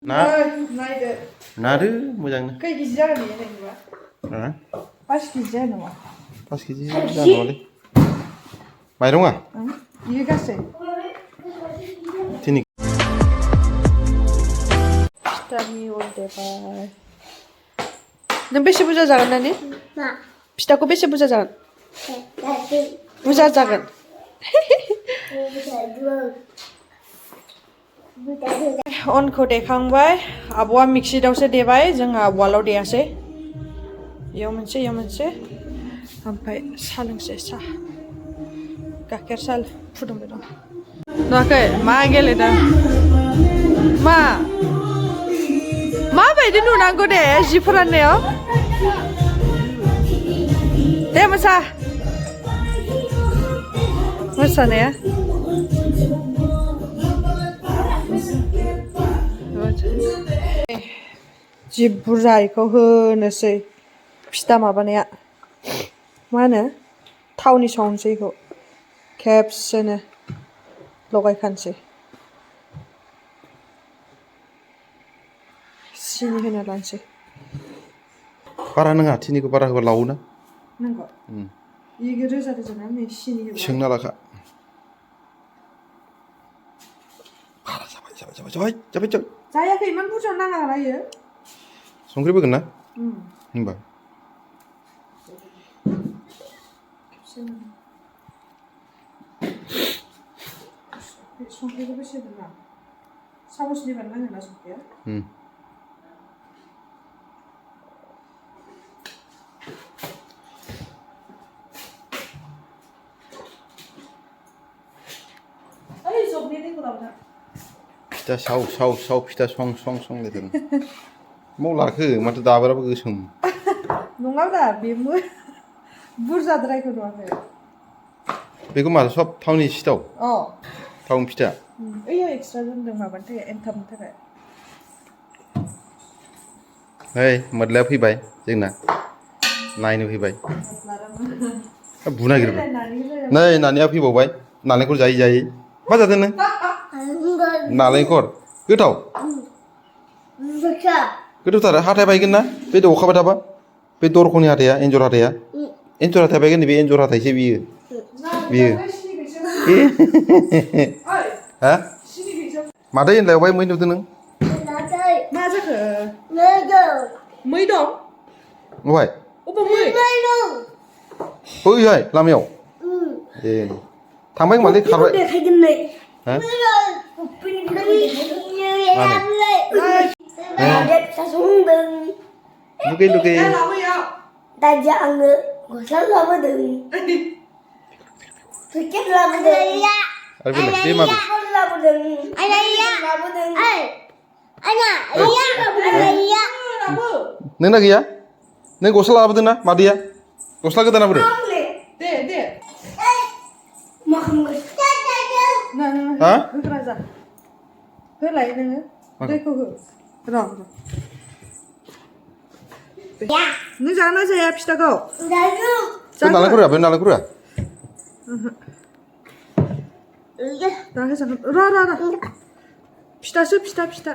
नायदो मोजांनो खै केजि जागोन बेयो जेनेबा 5 केजि जागोन नामा 5 केजि जागोन नामालै माइरङा बियो गासै तिनि फिथानि अन देबाय नों बेसे बुरजा जागोन नानि फिथाखौ बेसे बुरजा जागोन बुरजा जागोन अनखौ देखांबाय आब'आ मिक्सिदावसो देबाय जोंहा उवालाव देयासै इयाव मोनसे ओमफ्राय साहा लोंसै साहा गाइखेर साहा फुदुंबाय दं नुवाखै मा गेलेदों माबायदि नुनांगौ दे जि फोराननायाव दे मोसानाया जि बुरजा इखौ होनोसै फिथा माबानाया मा होनो थावनि सावनोसै इखौ खेबसेनो लगायखानोसै सिनि होना लानोसै बारा नङा थिनिखौ बारा होबा लावो ना नंगौ इयो रोजा ना नै सिनि होबा सोंना लाखा बारा जाबाय जायाखै इमान बुरजा नाङा रायो संख्रि बोगोन ना होनबा संख्रिखौ बेसे होना सामसनिबानो नाङो ना संख्रिया फिथा साव फिथा सं लेदों माव लाखो माथो दाबोराबो गोसोम नङा दा बे बुरजाद्रायखौ नुवाखै बेखौ माथो सब थावनि सिथाव थावनि फिथा ओइयो एक्सट्रा दोनदों माबानि थाखाय एनथाबनि थाखाय ओइ मोदलाया फैबाय जोंना नायनो फैबाय बुनो नागिरबाय नै नानिया फैबावबाय नालेंखर जायै मा जादों नों नालेंखर गोथावथार हाथाय बायगोन ना बे अखाबाय थाबा बे दरखंनि हाथाया एन्जर हाथाया बायगोन बे एन्जर हाथायसो बियो हा मादै होनलायबाय मै नुदों नों मा जाखो मै दं अबहाय बैहाय लामायाव ए थांबाय खोमालै खारबाय लुगै दादिया आंनो गस्ला लाबोदों पेकेट लाबोदों नोंना गैया नों गस्ला लाबोदों ना मादैया गस्ला गोदान लाबोदों दे हा होलाय नोङो दैखौ हो नों जाना जाया फिथाखौ नालेंखर होआ बे नालेंखर होआ फिथासो फिथा फिथा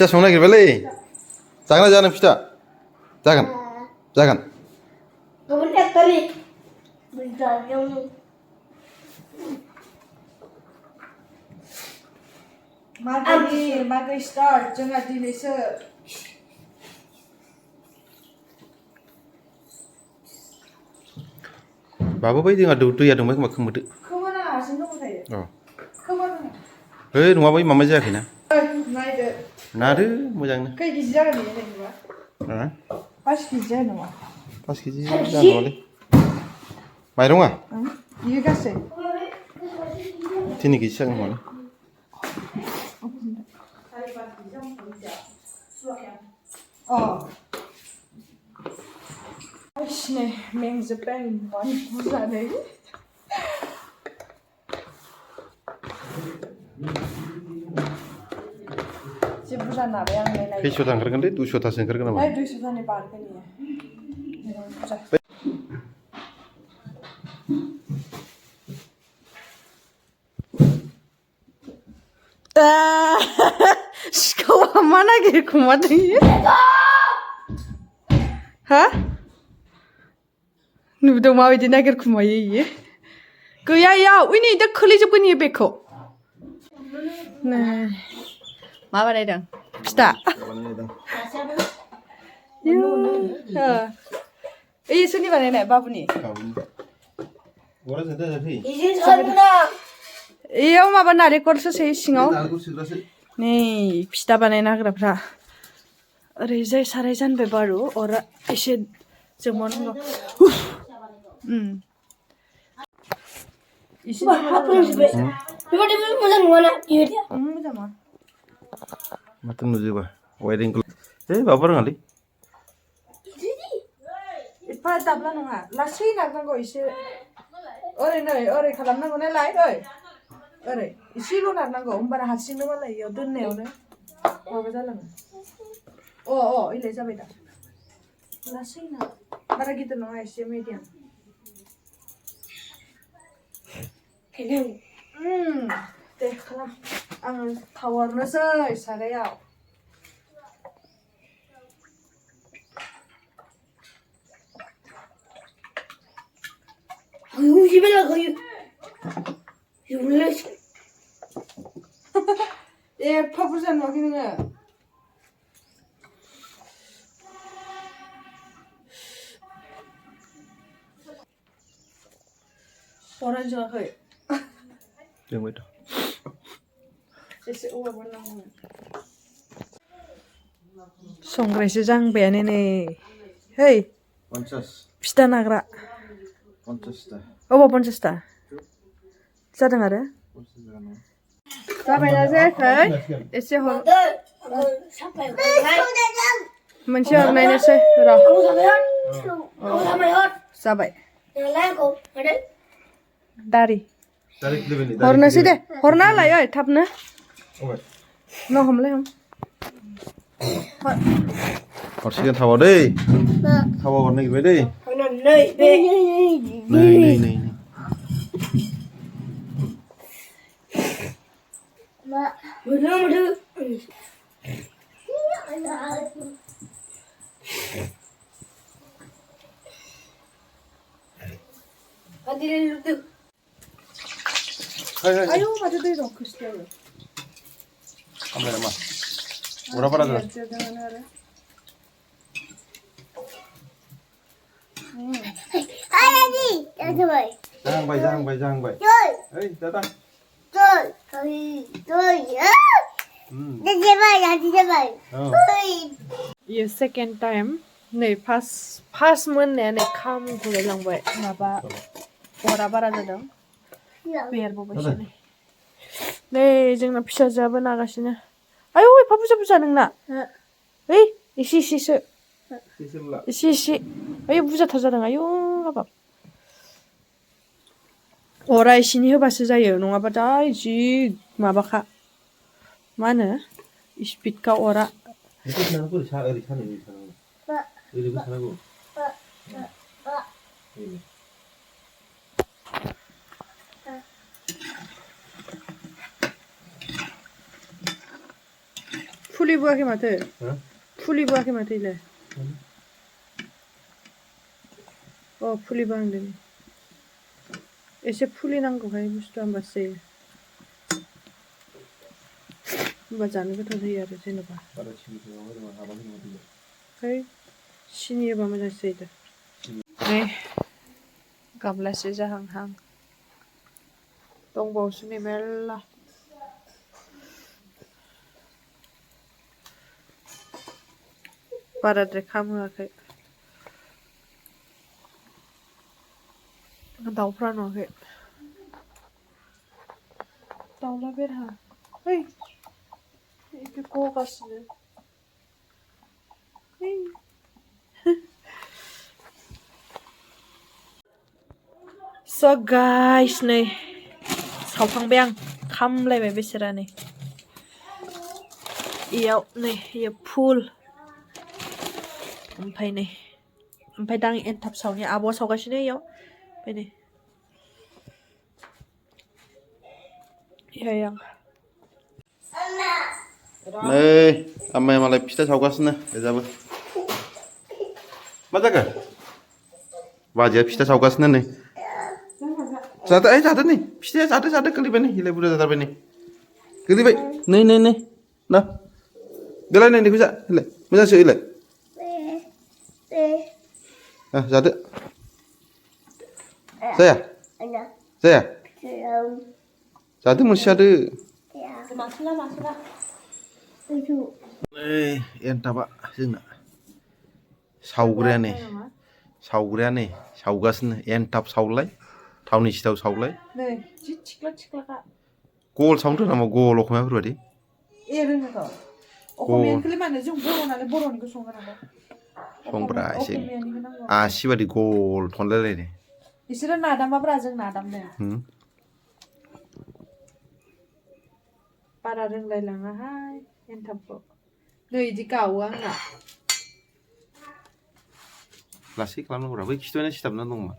संनो नागिरबायलै जागोन ना जाया नों फिथा जागोन मागै स्टार्ट जोंहा दिनैसो बाबो बै जोंहा दैया दंबाय खोमा खोमोदो खोमाना हारसिं दंखायो ओइ नङा बै मामा जायाखैना नादो मोजांनो खै केजि जागोन बेयो जेनेबा 5 केजि जागोन नामा 5 केजि जागोन नामालै माइरङा बियो गासै 3 केजि जागोन नामालै Właśnie, między pękami burzanej. Cię burza nabiał, nie najlepiej. 500 ओंखारगोन दे 200 थासो ओंखारगोन नामा? 200 थानि बारगोन इयो। सिखावा मा नागिरखुमादों इयो हा नुदों माबायदि नागिरखुमायो इयो गैया इयाव उइनै दा खोलैजोबगोन इयो बेगखौ मा बानायदों फिथा ओइ सोरनि बानायनाय बाबुनि इयाव माबा नारेंखलसो सोयो सिङाव नै फिथा बानायनो हाग्राफ्रा ओरैजाय साराय जानबाय बारु अरा एसे जोंमावनांगौ माथो नुजोबा वाइट एंगल माबा रोङालै एफा दाब्ला नङा लासै नारनांगौ एसे ओरै नै ओरै खालामनांगौ नालाय ओरै एसेल' नारनांगौ होमबाना हारसिंनो मालाय इयाव दोननायावनो माबा जालाङो इलाय जाबाय दा लासै नार बारा गिदिर नङा एसे मिडियाम दे खालाम आङो थाव हरनोसै सारायाव एफा बुरजा नुवाखै नोङो अरानो जोङाखै जोंबायथ' एसे औवा बनांगौ संग्रायसो जांबायानो नै है 50 फिथा नाग्रा 50टा अबाव 50टा जादों आरो जाबायना जायाखै एसे हर मोनसे हरनायनोसै र' जाबाय दारि हरनोसै दे हरना होलाय ओइ थाबनो न हमलाय हम हरसिगोन थावा दै थावा हरनो नागिरबाय दै नै ayo माथो दै दं खोस्लियाव खामलाय नामा अरा बारा जादों जाहांबाय ओइ दादा यो सेकेन्ड टाइम नै फार्स्ट मोननायानो खामगुलायलांबाय माबा अरा बारा जादों बेरबावबायसो नै जोंना फिसाजोआबो नागासिनो आयौ एफा बुरजा नोंना ओइ एसेसो एसे ओइ बुरजाथार जादों आयौ हाबाब अरा एसेनि होबासो जायो नङाबा दा जि माबाखा मा होनो स्पिडखा अरा फुलिबोआखै माथो इलाय फुलिबोहांदों एसे फुलिनांगौहाय बुस्थुआ होमबासो जायो होमबा जानो गोथाव जायो आरो जेनेबा सिनि होबा मोजांसो जायो नै गाबलासो जाहांहां दंबावोसो नै मेरला बाराद्राय खामहोआखै दाउफ्रा नुवाखै दाउला बेरहा ओइ बे गगासिनो स' गाइस नै सावखांबाय आं खामलायबाय बेसेरा नै इयाव नै इयो फुल ओमफ्राय दा आं एनथाब सावनि आब'आ सावगासिनो इयाव ओमफ्राय नै Iya yang. Nei, amai malah pita saवगासिनो एजाबो मा जाखो बाजैया फिथा सावगासिनो नै जादो जादो नै फिथाया जादो गोलैबाय नै हिलाय बुरजा जाथारबाय नै गोलैबाय नै ना बेलाय नै नैखौ जा हिलाय मोजांसो हिलाय जादो जाया जाया जादो मोनसे जादो नै एनथाबा जोंना सावग्राया नै सावगासिनो एनथाब सावलाय थावनि सिथाव सावलाय नै जि थिख्ला गल सावनो रोङा नामा गल अखमायाफोरबायदि रोङोथ' अखमियानिखौलाय मानो जों बर' नालाय बर'निखौ संगोन संब्रा एसे आसि बादि गल थनलायलायनाय बिसोरो नादामाब्रा जों नादामनो बारा रोंलायलाङाहाय एनथाबखौ नै इदि गावो आंना लासै खालामनांगौरा बै खिथुआवनो सिथाबना दंमा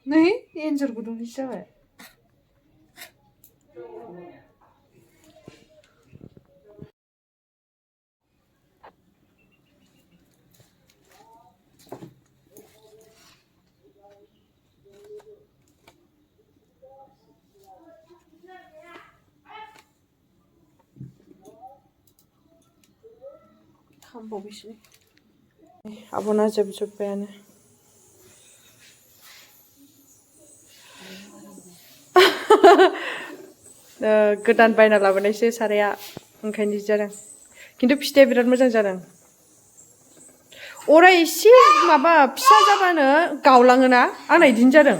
नै एन्जर गुदुंनिसो जाबाय खामबावबायसो आब'ना जोबजोब्बायानो गोदान बायना लाबोनायसो साराया ओंखायनो बिदि जादों खिन्थु फिथाया बिराद मोजां जादों अरा एसे माबा फिसा जाबानो गावलाङोना आंना इदिनो जादों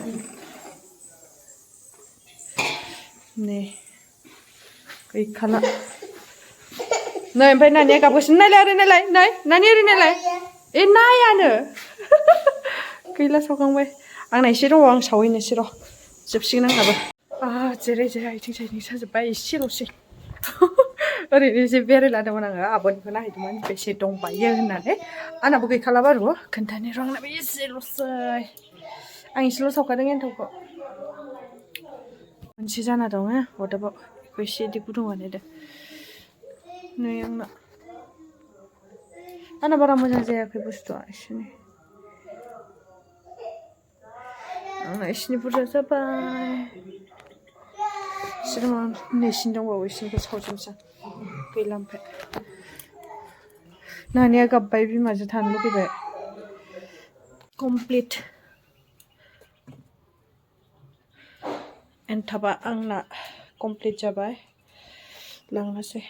नै गैखाला नै ओमफ्राय नानिया गाबगासिनो नायलाय ओरै नायलाय नै नानि ओरै नायलाय नायानो गैला सावखांबाय आंना एसे र' आं सावहैनोसै र' जोबसिगोन आंनाबो जेरै आथिं साइथिं साजोब्बाय एसेल'सै ओरैनो एसे बेरायलादोंमोन आङो आब'निखौ नायहैदोंमोन बेसे दंबायो होननानै आंनाबो गैखाला बारु खोन्थानो र' आंनाबो एसेल'सै आं एसेल' सावखादों एन्थावखौ मोनसे जाना दं अरदाबाव बेखौ एसे इदि गुदुं बानायदों नै आंना बारा मोजां जायाखै बुस्थुआ एसेनो आंना एसेनि बुरजा जाबाय नैसिनि दंबावो एसेनिखौ सावजोबसै गैला ओमफ्राय नानिया गाबबाय बिमाजों थानो लुगैबाय कमप्लिट एनथाबा आंना कमप्लिट जाबाय लांनोसै